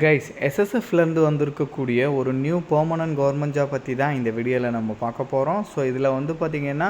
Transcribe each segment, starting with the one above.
Guys எஸ்எஸ்எஃப்லேருந்து வந்திருக்கக்கூடிய ஒரு new permanent government job பற்றி தான் இந்த வீடியோவில் நம்ம பார்க்க போகிறோம். ஸோ இதில் வந்து பார்த்திங்கன்னா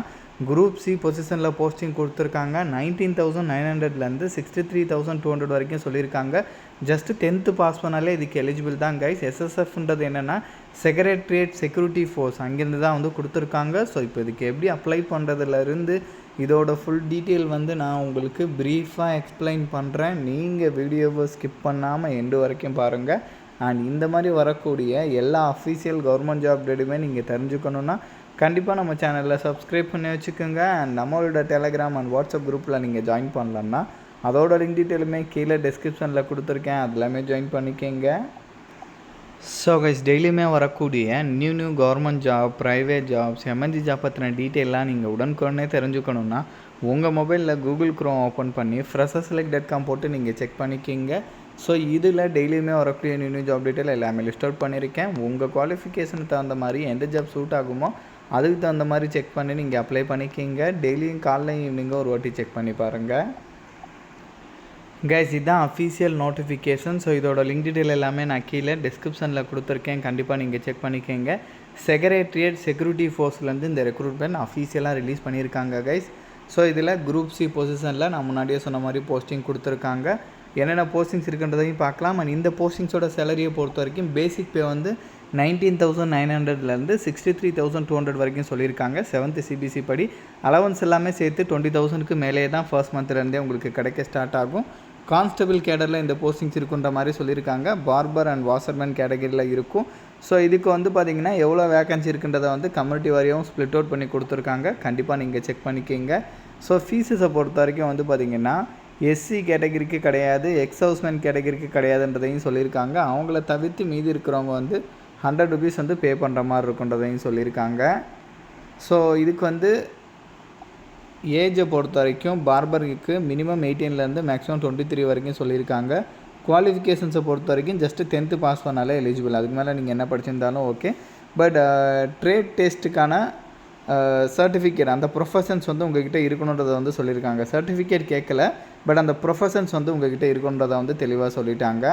குரூப் சி பொசிஷனில் போஸ்டிங் கொடுத்துருக்காங்க. 19,900லேருந்து 63,200 வரைக்கும் சொல்லியிருக்காங்க. ஜஸ்ட்டு 10th பாஸ் பண்ணாலே இதுக்கு எலிஜிபிள் தான் கைஸ். எஸ்எஸ்எஃப்ன்றது என்னென்னா செக்ரட்டரியேட் செக்யூரிட்டி ஃபோர்ஸ், அங்கேருந்து தான் வந்து கொடுத்துருக்காங்க. ஸோ இப்போ இதுக்கு எப்படி அப்ளை பண்ணுறதுலேருந்து இதோட ஃபுல் டீட்டெயில் வந்து நான் உங்களுக்கு ப்ரீஃபாக எக்ஸ்பிளைன் பண்ணுறேன். நீங்கள் வீடியோவை ஸ்கிப் பண்ணாமல் எண்டு வரைக்கும் பாருங்கள். அண்ட் இந்த மாதிரி வரக்கூடிய எல்லா அஃபீஷியல் கவர்மெண்ட் ஜாப் டேட்டுமே நீங்கள் தெரிஞ்சுக்கணுன்னா கண்டிப்பாக நம்ம சேனலில் சப்ஸ்கிரைப் பண்ணி வச்சுக்கோங்க. அண்ட் நம்மளோட டெலகிராம் அண்ட் வாட்ஸ்அப் குரூப்பில் நீங்கள் ஜாயின் பண்ணலன்னா அதோட லிங்க் டீட்டெயிலுமே கீழே டிஸ்கிரிப்ஷனில் கொடுத்துருக்கேன், அதெல்லாமே ஜாயின் பண்ணிக்கோங்க. ஸோ கைஸ், டெய்லியுமே வரக்கூடிய new government job, private jobs, MNC job பற்றின டீட்டெயிலாம் நீங்கள் உடனுக்குடனே தெரிஞ்சுக்கணுன்னா உங்கள் மொபைலில் கூகுள் க்ரோம் ஓப்பன் பண்ணி freshserselect.com போட்டு நீங்கள் செக் பண்ணிக்கிங்க. ஸோ இதில் டெய்லியுமே வரக்கூடிய நியூ ஜாப் டீட்டெயில் எல்லாமே லிஸ்ட் அவுட் பண்ணியிருக்கேன். உங்கள் குவாலிஃபிகேஷனுக்கு தகுந்த மாதிரி எந்த ஜாப் சூட் ஆகுமோ அதுக்கு தகுந்த மாதிரி செக் பண்ணி நீங்கள் அப்ளை பண்ணிக்கிங்க. டெய்லியும் காலைல ஈவினிங்கும் ஒரு வாட்டி செக் பண்ணி பாருங்கள். கைஸ், இதுதான் அஃபீஷியல் நோட்டிஃபிகேஷன். ஸோ இதோட லிங்க் டீட்டெயில் எல்லாமே நான் கீழே டிஸ்கிரிப்ஷனில் கொடுத்துருக்கேன், கண்டிப்பாக நீங்கள் செக் பண்ணிக்கோங்க. செக்ரட்டரியேட் செக்யூரிட்டி ஃபோர்ஸ்லேருந்து இந்த ரெக்ரூட்மெண்ட் அஃபீஷியலாக ரிலீஸ் பண்ணியிருக்காங்க கைஸ். ஸோ இதில் குரூப் சி பொசிஷனில் நான் முன்னாடியே சொன்ன மாதிரி போஸ்டிங் கொடுத்துருக்காங்க. என்னென்ன போஸ்டிங்ஸ் இருக்குன்றதையும் பார்க்கலாம். அண்ட் இந்த போஸ்டிங்ஸோட சேலரியை பொறுத்த வரைக்கும் பேசிக் பே வந்து 19,900லேருந்து 63,200 வரைக்கும் சொல்லியிருக்காங்க. 7th CBC படி அலவன்ஸ் எல்லாமே சேர்த்து 20,000க்கு மேலே தான் ஃபர்ஸ்ட் மந்த்லேருந்தே உங்களுக்கு கிடைக்க ஸ்டார்ட் ஆகும். கான்ஸ்டபிள் கேடரில் இந்த போஸ்டிங்ஸ் இருக்குன்ற மாதிரி சொல்லியிருக்காங்க. பார்பர் அண்ட் வாஷர்மேன் கேட்டகரியில் இருக்கும். ஸோ இதுக்கு வந்து பார்த்திங்கன்னா எவ்வளோ வேகன்சி இருக்குன்றதை வந்து கம்யூனிட்டி வாரியாகவும் ஸ்ப்ளிட் அவுட் பண்ணி கொடுத்துருக்காங்க, கண்டிப்பாக நீங்கள் செக் பண்ணிக்கிங்க. ஸோ ஃபீஸஸை பொறுத்த வரைக்கும் வந்து பார்த்திங்கன்னா எஸ்சி கேட்டகரிக்கு கிடையாது, எக்ஸ் ஹவுஸ்மேன் கேட்டகரிக்கு கிடையாதுன்றதையும் சொல்லியிருக்காங்க. அவங்கள தவிர்த்து மீதி இருக்கிறவங்க வந்து 100 rupees வந்து பே பண்ணுற மாதிரி இருக்குன்றதையும் சொல்லியிருக்காங்க. ஸோ இதுக்கு வந்து ஏஜை பொறுத்த வரைக்கும் பார்பருக்கு மினிமம் 18லேருந்து மேக்ஸிமம் 23 வரைக்கும் சொல்லியிருக்காங்க. குவாலிஃபிகேஷன்ஸை பொறுத்த வரைக்கும் ஜஸ்ட்டு 10th பாஸ் பண்ணாலே எலிஜிபிள், அதுக்கு மேலே நீங்கள் என்ன படிச்சிருந்தாலும் ஓகே. பட் ட்ரேட் டெஸ்ட்டுக்கான சர்டிஃபிகேட், அந்த ப்ரொஃபஷன்ஸ் வந்து உங்கள்கிட்ட இருக்கணுன்றதை வந்து சொல்லியிருக்காங்க. சர்டிஃபிகேட் கேட்கல, பட் அந்த ப்ரொஃபஷன்ஸ் வந்து உங்கள்கிட்ட இருக்கணுன்றதை வந்து தெளிவாக சொல்லிட்டாங்க.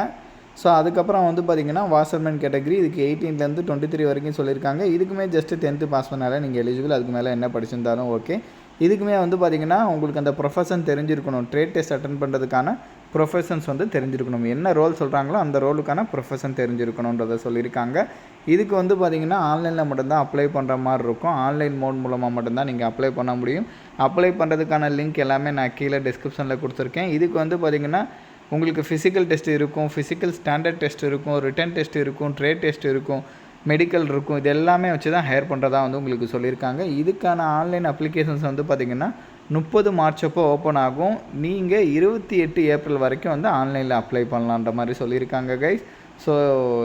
ஸோ அதுக்கப்புறம் வந்து பார்த்திங்கன்னா வாஷர்மேன் கேட்டகரி, இதுக்கு 18லேருந்து 23 வரைக்கும் சொல்லியிருக்காங்க. இதுக்குமே ஜஸ்ட்டு 10th பாஸ் பண்ணாலே நீங்கள் எலிஜிபிள், அதுக்கு மேலே என்ன படிச்சிருந்தாலும் ஓகே. இதுக்குமே வந்து பார்த்திங்கன்னா உங்களுக்கு அந்த ப்ரொஃபஷன் தெரிஞ்சிருக்கணும். ட்ரேட் டெஸ்ட் அட்டன் பண்ணுறதுக்கான ப்ரொஃபஷன்ஸ் வந்து தெரிஞ்சிருக்கணும். என்ன ரோல் சொல்கிறாங்களோ அந்த ரோலுக்கான ப்ரொஃபஷன் தெரிஞ்சிருக்கணுன்றதை சொல்லியிருக்காங்க. இதுக்கு வந்து பார்த்திங்கன்னா ஆன்லைனில் மட்டும்தான் அப்ளை பண்ணுற மாதிரி இருக்கும். ஆன்லைன் மோட் மூலமாக மட்டும்தான் நீங்கள் அப்ளை பண்ண முடியும். அப்ளை பண்ணுறதுக்கான லிங்க் எல்லாமே நான் கீழே டிஸ்கிரிப்ஷனில் கொடுத்துருக்கேன். இதுக்கு வந்து பார்த்திங்கன்னா உங்களுக்கு ஃபிசிக்கல் டெஸ்ட் இருக்கும், ஃபிசிக்கல் ஸ்டாண்டர்ட் டெஸ்ட் இருக்கும், ரிட்டன் டெஸ்ட் இருக்கும், ட்ரேட் டெஸ்ட் இருக்கும், மெடிக்கல் இருக்கும். இது எல்லாமே வச்சு தான் ஹையர் பண்ணுறதா வந்து உங்களுக்கு சொல்லியிருக்காங்க. இதுக்கான ஆன்லைன் அப்ளிகேஷன்ஸ் வந்து பார்த்திங்கன்னா 30 மார்ச் அப்போ ஓப்பன் ஆகும். நீங்கள் 28 ஏப்ரல் வரைக்கும் வந்து ஆன்லைனில் அப்ளை பண்ணலான்ற மாதிரி சொல்லியிருக்காங்க கைஸ். ஸோ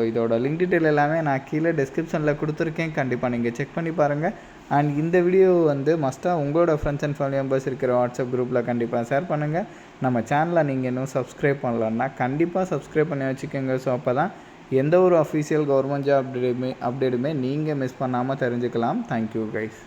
இதோட லிங்க் டீட்டெயில் எல்லாமே நான் கீழே டிஸ்கிரிப்ஷனில் கொடுத்துருக்கேன், கண்டிப்பாக நீங்கள் செக் பண்ணி பாருங்கள். அண்ட் இந்த வீடியோ வந்து மஸ்ட்டாக உங்களோட ஃப்ரெண்ட்ஸ் அண்ட் ஃபேமிலி மெம்பர்ஸ் இருக்கிற வாட்ஸ்அப் குரூப்பில் கண்டிப்பாக ஷேர் பண்ணுங்கள். நம்ம சேனலை நீங்கள் இன்னும் சப்ஸ்கிரைப் பண்ணலன்னா கண்டிப்பாக சப்ஸ்கிரைப் பண்ணி வச்சுக்கோங்க. ஸோ அப்போ தான் எந்த ஒரு அஃபீஷியல் கவர்மெண்ட் ஜாப் அப்டேட்டுமே நீங்கள் மிஸ் பண்ணாமல் தெரிஞ்சுக்கலாம். Thank you guys.